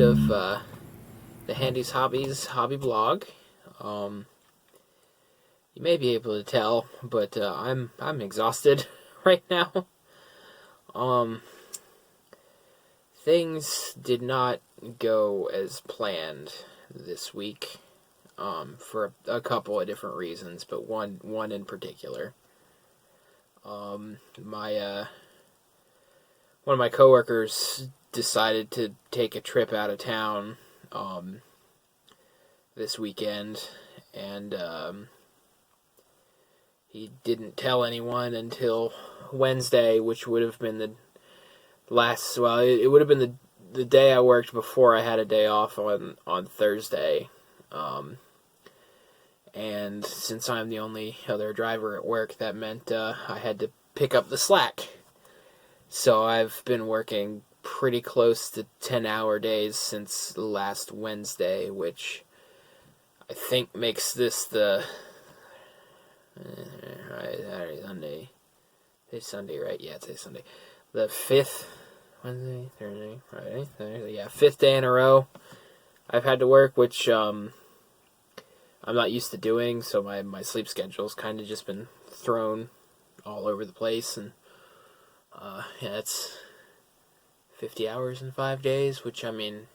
of the Handy's Hobbies hobby blog. You may be able to tell, but I'm exhausted right now. Things did not go as planned this week, for a couple of different reasons, but one in particular. One of my coworkers decided to take a trip out of town this weekend, and he didn't tell anyone until Wednesday, which would have been it would have been the day I worked before I had a day off on Thursday. And since I'm the only other driver at work, that meant I had to pick up the slack. So I've been working pretty close to 10-hour days since last Wednesday, which I think makes this the Sunday. Today's Sunday, right? Yeah, today's Sunday. The 5th Wednesday, Thursday, Friday, Saturday, yeah, 5th day in a row I've had to work, which I'm not used to doing, so my sleep schedule's kind of just been thrown all over the place, and it's 50 hours in 5 days, which, I mean,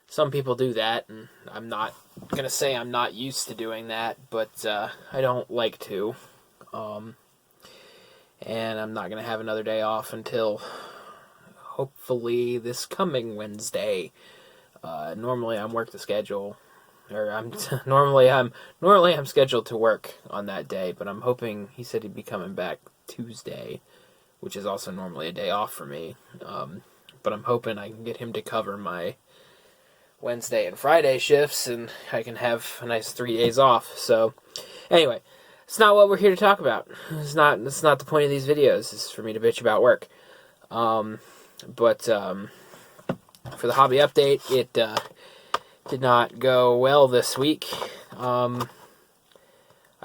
some people do that, and I'm not going to say I'm not used to doing that, but I don't like to. And I'm not going to have another day off until hopefully this coming Wednesday. Normally I'm work the schedule, or normally I'm scheduled to work on that day, but I'm hoping, he said he'd be coming back Tuesday, which is also normally a day off for me. But I'm hoping I can get him to cover my Wednesday and Friday shifts, and I can have a nice 3 days off. So, anyway, it's not what we're here to talk about. It's not the point of these videos. It's for me to bitch about work. But for the hobby update, it did not go well this week. I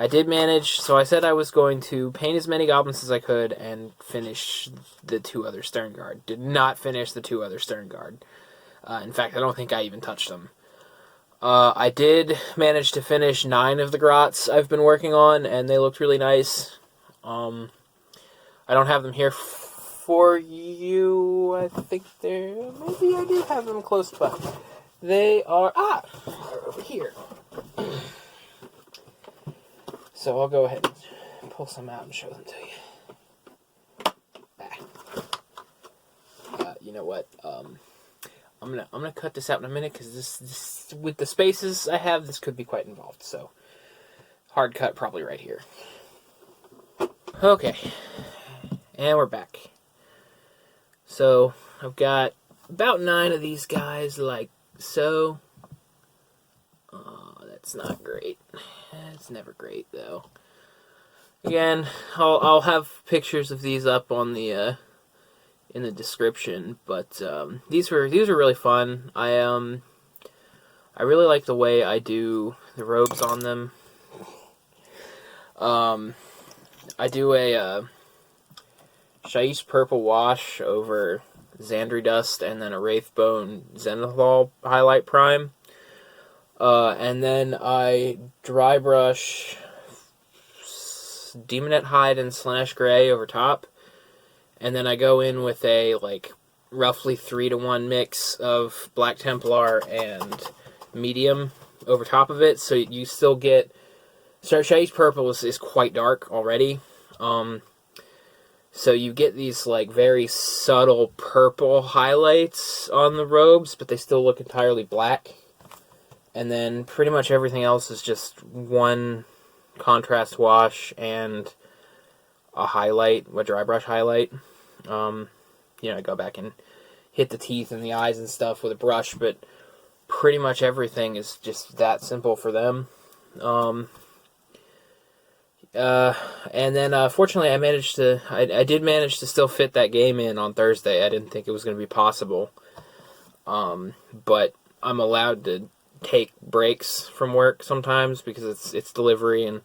did manage, so I said I was going to paint as many goblins as I could and finish the 2 other stern guard. Did not finish the 2 other stern guard. In fact, I don't think I even touched them. I did manage to finish 9 of the grots I've been working on, and they looked really nice. I don't have them here for you. I think maybe I do have them close by. They are, they're over here. So I'll go ahead and pull some out and show them to you. You know what? I'm gonna cut this out in a minute, because this with the spaces I have, this could be quite involved. So hard cut probably right here. Okay, and we're back. So I've got about 9 of these guys, like so. Oh, that's not great. It's never great though. Again, I'll have pictures of these up on the in the description, but these were really fun. I really like the way I do the robes on them. I do a Shai's Purple Wash over Xandri Dust, and then a Wraithbone Zenithal Highlight Prime. And then I dry brush Demonette Hide and Slanesh Gray over top. And then I go in with a, roughly 3-to-1 mix of Black Templar and Medium over top of it. So you still get... Shai's Purple is quite dark already. So you get these, very subtle purple highlights on the robes, but they still look entirely black. And then pretty much everything else is just one contrast wash and a highlight, a dry brush highlight. I go back and hit the teeth and the eyes and stuff with a brush, but pretty much everything is just that simple for them. And then, fortunately, I did manage to still fit that game in on Thursday. I didn't think it was going to be possible. But I'm allowed to take breaks from work sometimes because it's delivery, and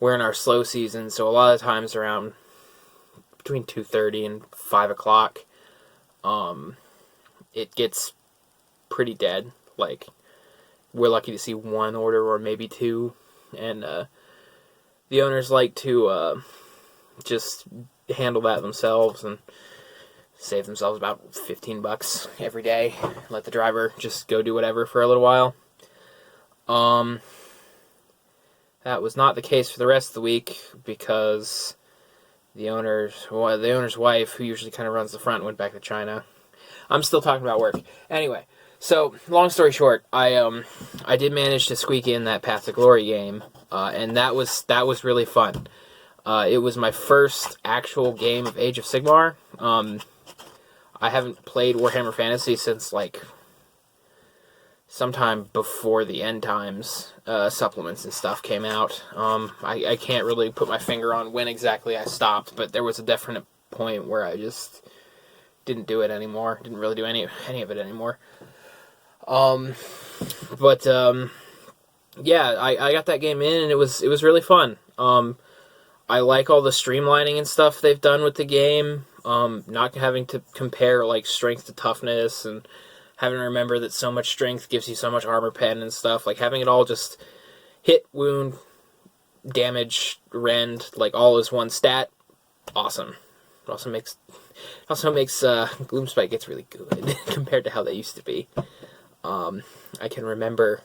we're in our slow season, so a lot of times around between 2:30 and 5 o'clock, it gets pretty dead. Like, we're lucky to see one order or maybe two, and the owners like to just handle that themselves and save themselves about $15 every day. Let the driver just go do whatever for a little while. That was not the case for the rest of the week because the owner's wife, who usually kind of runs the front, went back to China. I'm still talking about work. Anyway, so long story short, I did manage to squeak in that Path to Glory game, and that was really fun. It was my first actual game of Age of Sigmar. I haven't played Warhammer Fantasy since, like, sometime before the End Times supplements and stuff came out. I can't really put my finger on when exactly I stopped, but there was a definite point where I just didn't do it anymore. Didn't really do any of it anymore. Yeah, I got that game in, and it was really fun. I like all the streamlining and stuff they've done with the game. Not having to compare, like, strength to toughness, and having to remember that so much strength gives you so much armor pen and stuff. Like, having it all just hit, wound, damage, rend, like, all as one stat. Awesome. It also makes Gloomspite gets really good compared to how they used to be. I can remember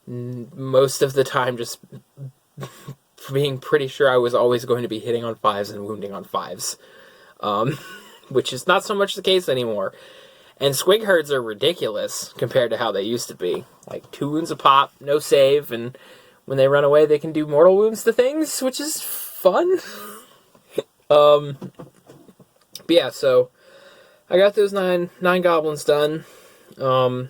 most of the time just being pretty sure I was always going to be hitting on 5s and wounding on 5s. Which is not so much the case anymore. And squig herds are ridiculous compared to how they used to be. Like, 2 wounds a pop, no save, and when they run away they can do mortal wounds to things, which is fun. But yeah, so I got those nine goblins done. I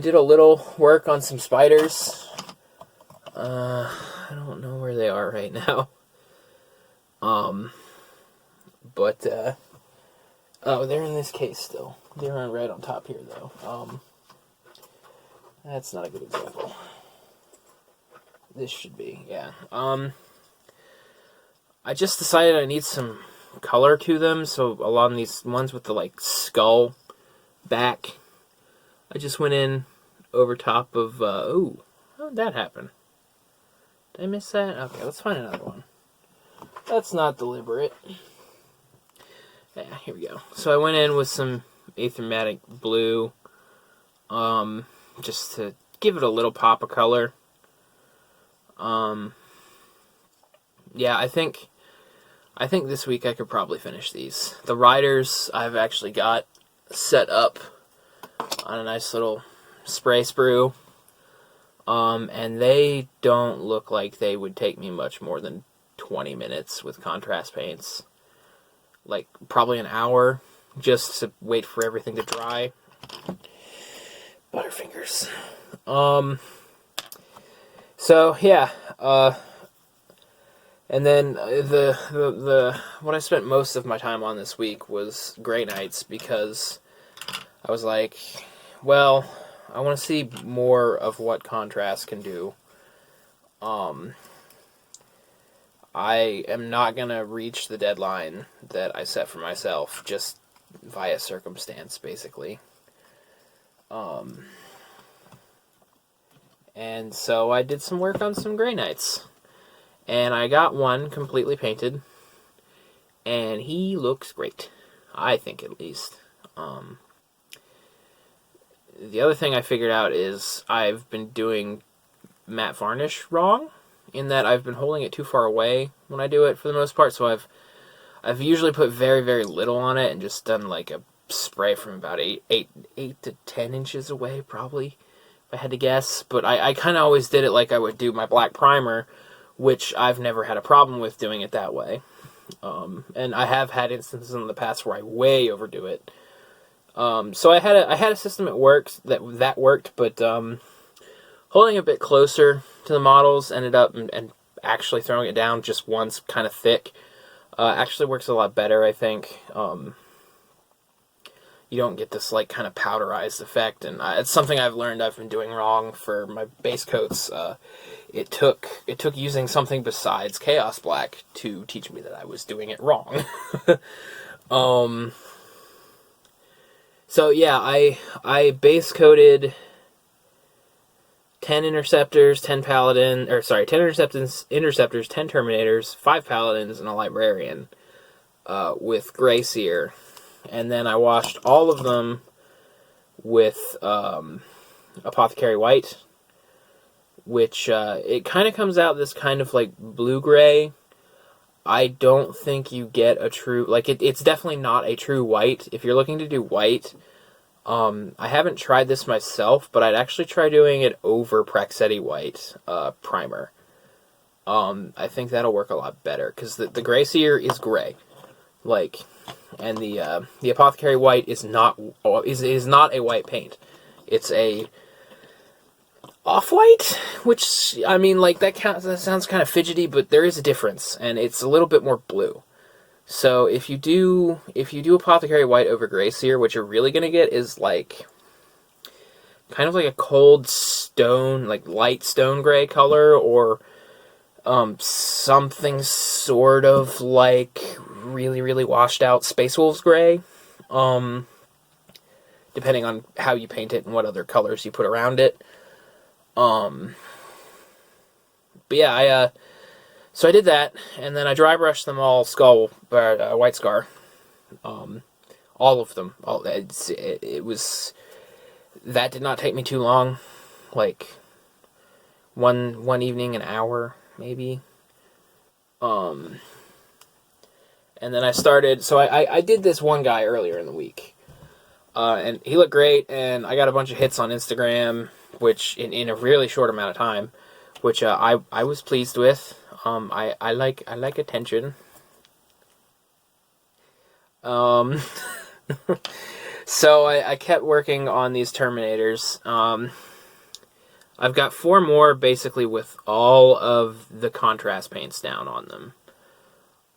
did a little work on some spiders. I don't know where they are right now. But oh, they're in this case still. They're right on top here, though. That's not a good example. This should be, yeah. I just decided I need some color to them, so along these ones with the, like, skull back, I just went in over top of, ooh, how did that happen? Did I miss that? Okay, let's find another one. That's not deliberate. Yeah, here we go. So I went in with some Aethermatic Blue, just to give it a little pop of color. Yeah, I think this week I could probably finish these. The riders I've actually got set up on a nice little spray sprue, and they don't look like they would take me much more than 20 minutes with contrast paints. Like, probably an hour, just to wait for everything to dry. Butterfingers. So, yeah, and then the what I spent most of my time on this week was Grey Knights, because I was like, well, I want to see more of what contrast can do. I am not going to reach the deadline that I set for myself, just via circumstance, basically. And so I did some work on some Grey Knights. And I got one completely painted. And he looks great. I think, at least. The other thing I figured out is I've been doing matte varnish wrong, in that I've been holding it too far away when I do it for the most part. So I've usually put very, very little on it and just done like a spray from about 8 to 10 inches away, probably, if I had to guess. But I kind of always did it like I would do my black primer, which I've never had a problem with doing it that way. And I have had instances in the past where I way overdo it. So I had a system that worked, but holding a bit closer to the models ended up and actually throwing it down just once, kind of thick, actually works a lot better, I think. You don't get this, like, kind of powderized effect, and it's something I've learned I've been doing wrong for my base coats. It took using something besides Chaos Black to teach me that I was doing it wrong. So yeah, I base coated 10 interceptors, 10 paladin, or sorry, 10 interceptors, 10 terminators, 5 paladins, and a librarian with gray seer, and then I washed all of them with apothecary white, which it kind of comes out this kind of like blue gray. I don't think you get a true, like it's definitely not a true white. If you're looking to do white, I haven't tried this myself, but I'd actually try doing it over Praxetti White primer. I think that'll work a lot better, because the gray seer is gray, like, and the Apothecary White is not a white paint. It's a off-white, which, I mean, like, that sounds kind of fidgety, but there is a difference, and it's a little bit more blue. So if you do Apothecary White over Gray Seer, what you're really going to get is, like, kind of like a cold stone, like, light stone gray color, or something sort of like really, really washed out Space Wolves gray, depending on how you paint it and what other colors you put around it. But yeah, so I did that, and then I dry brushed them all White Scar. All of them. It was... That did not take me too long. Like, one evening, an hour, maybe. And then I started... So I did this one guy earlier in the week. And he looked great, and I got a bunch of hits on Instagram, which, in a really short amount of time, which I was pleased with. I like attention. So I kept working on these Terminators. I've got 4 more basically with all of the contrast paints down on them.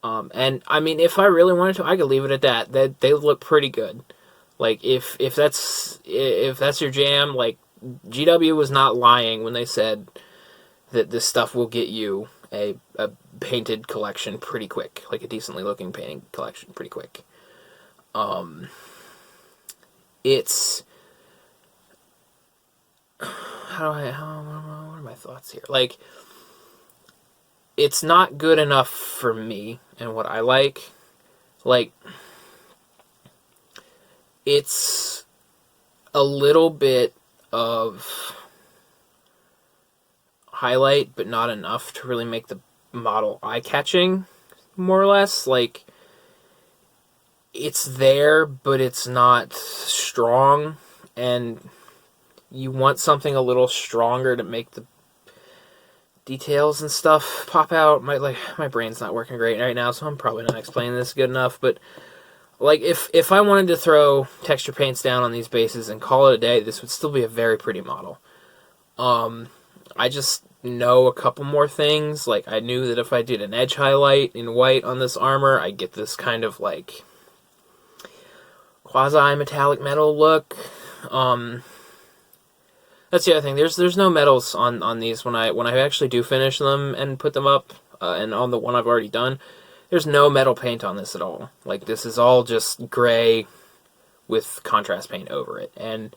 And I mean, if I really wanted to, I could leave it at that. They look pretty good. Like, if that's your jam, like, GW was not lying when they said that this stuff will get you a painted collection pretty quick, like a decently looking painting collection pretty quick. It's... what are my thoughts here? Like, it's not good enough for me and what I like. Like, it's a little bit of highlight, but not enough to really make the model eye-catching, more or less. Like, it's there, but it's not strong, and you want something a little stronger to make the details and stuff pop out. My brain's not working great right now, so I'm probably not explaining this good enough, but like, if I wanted to throw texture paints down on these bases and call it a day, this would still be a very pretty model. I just know a couple more things. Like, I knew that if I did an edge highlight in white on this armor, I'd get this kind of, like, quasi-metallic metal look. That's the other thing. There's no metals on these when I actually do finish them and put them up, and on the one I've already done. There's no metal paint on this at all. Like, this is all just gray with contrast paint over it. And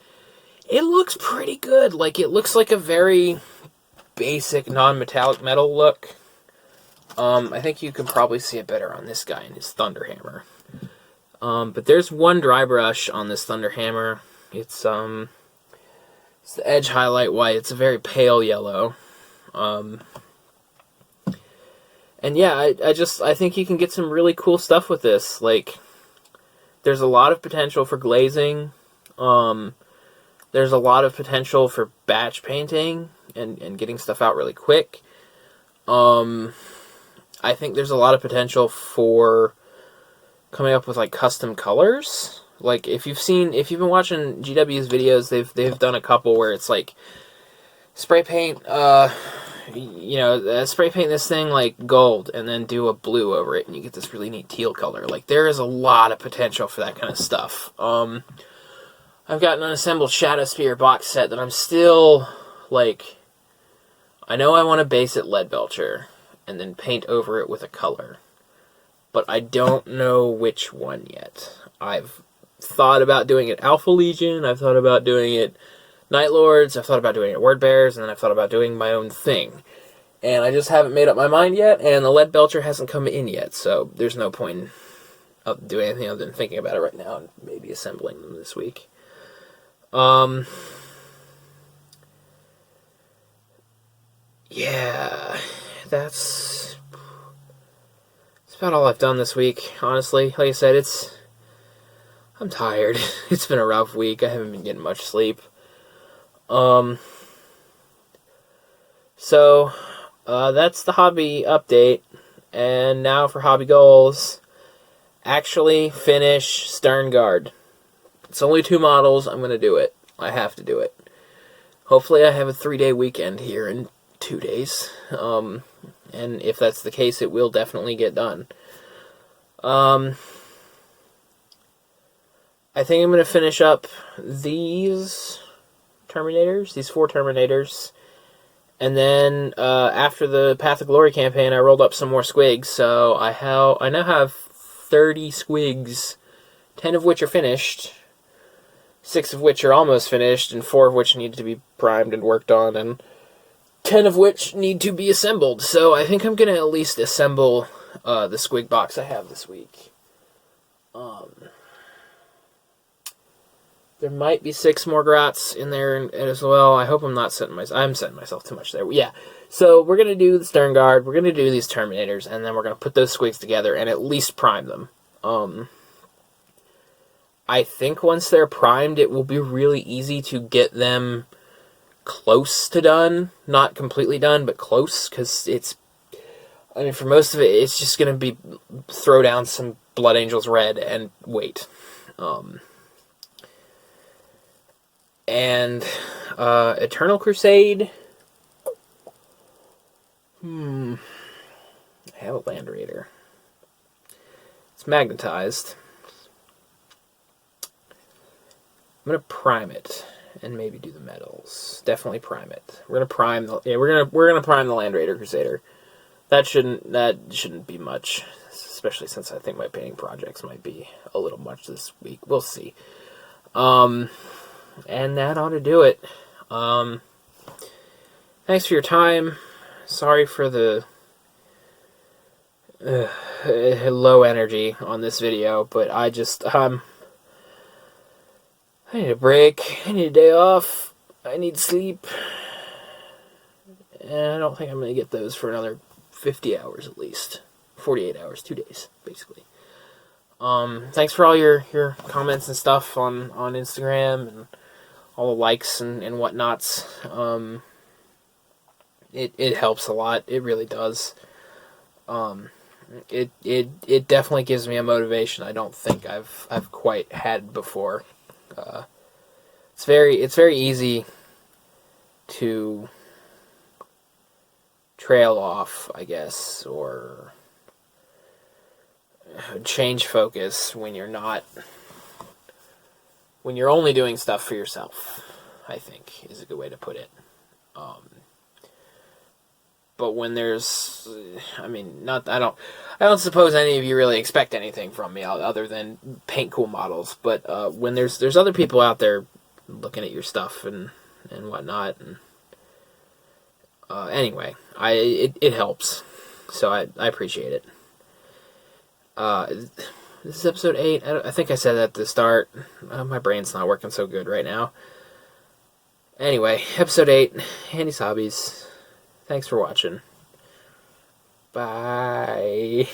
it looks pretty good. Like, it looks like a very basic non-metallic metal look. I think you can probably see it better on this guy and his Thunderhammer. But there's one dry brush on this Thunderhammer. It's the edge highlight white. It's a very pale yellow. And yeah, I think you can get some really cool stuff with this. Like, there's a lot of potential for glazing. There's a lot of potential for batch painting and getting stuff out really quick. I think there's a lot of potential for coming up with, like, custom colors. Like, if you've been watching GW's videos, they've done a couple where it's like spray paint, spray paint this thing like gold and then do a blue over it and you get this really neat teal color. Like, there is a lot of potential for that kind of stuff. I've got an unassembled Shadow Spear box set that I'm still, like, I know I want to base it Lead Belcher and then paint over it with a color, but I don't know which one yet. I've thought about doing it Alpha Legion, I've thought about doing it Night Lords, I've thought about doing it Word Bears, and then I've thought about doing my own thing. And I just haven't made up my mind yet, and the Lead Belcher hasn't come in yet, so there's no point in doing anything other than thinking about it right now and maybe assembling them this week. Yeah, that's about all I've done this week, honestly. Like I said, I'm tired. It's been a rough week. I haven't been getting much sleep. So, that's the hobby update. And now for hobby goals. Actually finish Stern Guard. It's only 2 models. I'm going to do it. I have to do it. Hopefully I have a 3-day weekend here in 2 days. And if that's the case, it will definitely get done. I think I'm going to finish up these Terminators, these 4 Terminators. And then after the Path of Glory campaign, I rolled up some more squigs. So I now have 30 squigs, 10 of which are finished, 6 of which are almost finished, and 4 of which need to be primed and worked on, and 10 of which need to be assembled. So I think I'm going to at least assemble the squig box I have this week. There might be 6 more grots in there as well. I hope I'm not setting myself... I'm setting myself too much there. Yeah. So we're going to do the Stern Guard. We're going to do these Terminators. And then we're going to put those squigs together and at least prime them. I think once they're primed, it will be really easy to get them close to done. Not completely done, but close. Because it's... I mean, for most of it, it's just going to be throw down some Blood Angels Red and wait. And Eternal Crusade. I have a Land Raider. It's magnetized. I'm gonna prime it and maybe do the metals. Definitely prime it. We're gonna prime the we're gonna prime the Land Raider Crusader. That shouldn't be much, especially since I think my painting projects might be a little much this week. We'll see. And that ought to do it. Thanks for your time. Sorry for the low energy on this video, but I just, I need a break. I need a day off. I need sleep. And I don't think I'm going to get those for another 50 hours at least. 48 hours, 2 days, basically. Thanks for all your comments and stuff on Instagram and all the likes and whatnots. It helps a lot. It really does. It definitely gives me a motivation I don't think I've quite had before. It's very easy to trail off, I guess, or change focus when you're only doing stuff for yourself, I think is a good way to put it. But when there's, I mean, I don't suppose any of you really expect anything from me other than paint cool models. But when there's other people out there looking at your stuff and whatnot, and anyway, it helps. So I appreciate it. This is episode 8. I think I said that at the start. My brain's not working so good right now. Anyway, episode 8, Handy's Hobbies. Thanks for watching. Bye.